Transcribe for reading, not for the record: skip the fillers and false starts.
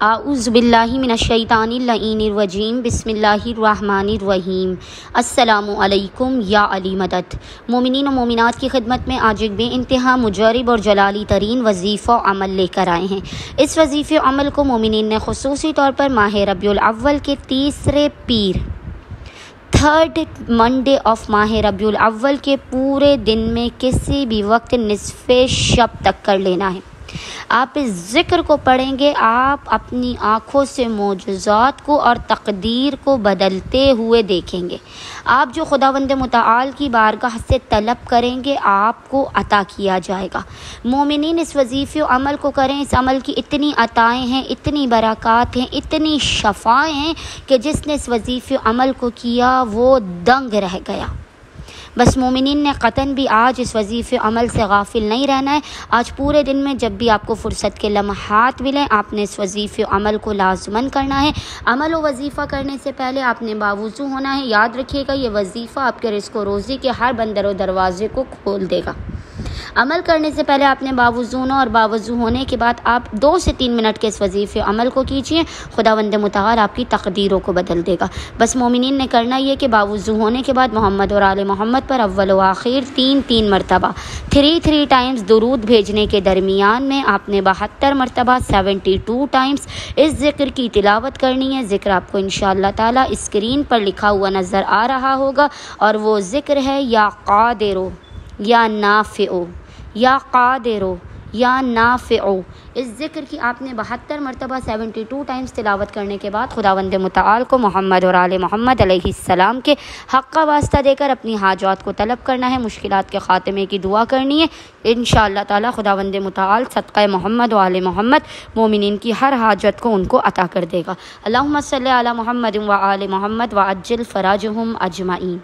اعوذ باللہ من الشیطان اللعین الرجیم بسم اللہ الرحمن الرحیم۔ السلام علیکم یا علی مدد۔ مومنین و مومنات کی خدمت میں آج ایک بے انتہا مجرب اور جلالی ترین وظیفہ عمل لے کر آئے ہیں۔ اس وظیفے عمل کو مومنین نے خصوصی طور پر ماہ ربیع الاول کے تیسرے پیر تھرڈ منڈے آف ماہ ربیع الاول کے پورے دن میں کسی بھی وقت نصف شب تک کر لینا ہے۔ آپ اس ذکر کو پڑھیں گے، آپ اپنی آنکھوں سے معجزات کو اور تقدیر کو بدلتے ہوئے دیکھیں گے۔ آپ جو خداوند متعال کی بارگاہ سے طلب کریں گے آپ کو عطا کیا جائے گا۔ مومنین اس وظیفے عمل کو کریں، اس عمل کی اتنی عطائیں ہیں، اتنی برکات ہیں، اتنی شفائیں ہیں کہ جس نے اس وظیفے عمل کو کیا وہ دنگ رہ گیا۔ بس مومنین نے قطعاً بھی آج اس وظیفے عمل سے غافل نہیں رہنا ہے۔ آج پورے دن میں جب بھی آپ کو فرصت کے لمحات ملیں آپ نے اس وظیفے عمل کو لازماً کرنا ہے۔ عمل و وظیفہ کرنے سے پہلے آپ نے باوضو ہونا ہے۔ یاد رکھیے گا یہ وظیفہ آپ کے رزق و روزی کے ہر بندر و دروازے کو کھول دے گا۔ عمل کرنے سے پہلے آپ نے باوضو ہونا اور باوضو ہونے کے بعد آپ 2 سے 3 منٹ کے اس وظیفے عمل کو کیجیے، خداوند متعال آپ کی تقدیروں کو بدل دے گا۔ بس مومنین نے کرنا یہ کہ باوضو ہونے کے بعد محمد اور آل محمد پر اول و آخر 3 مرتبہ 3 ٹائمز درود بھیجنے کے درمیان میں آپ نے 72 مرتبہ 72 ٹائمز اس ذکر کی تلاوت کرنی ہے۔ ذکر آپ کو انشاءاللہ تعالی اسکرین پر لکھا ہوا نظر آ رہا ہوگا اور وہ ذکر ہے یا قادرو یا نافعو یا قادرو یا نافعو۔ اس ذکر کی آپ نے 72 مرتبہ 72 ٹائمز تلاوت کرنے کے بعد خداوند متعال کو محمد اور آل محمد علیہ السلام کے حق کا واسطہ دے کر اپنی حاجات کو طلب کرنا ہے، مشکلات کے خاتمے کی دعا کرنی ہے۔ انشاءاللہ تعالی خداوند متعال صدقہ محمد و آل محمد مومنین کی ہر حاجت کو ان کو عطا کر دے گا۔ اللہم صلی علی محمد و آل محمد وعجل فراجہم اجمعین۔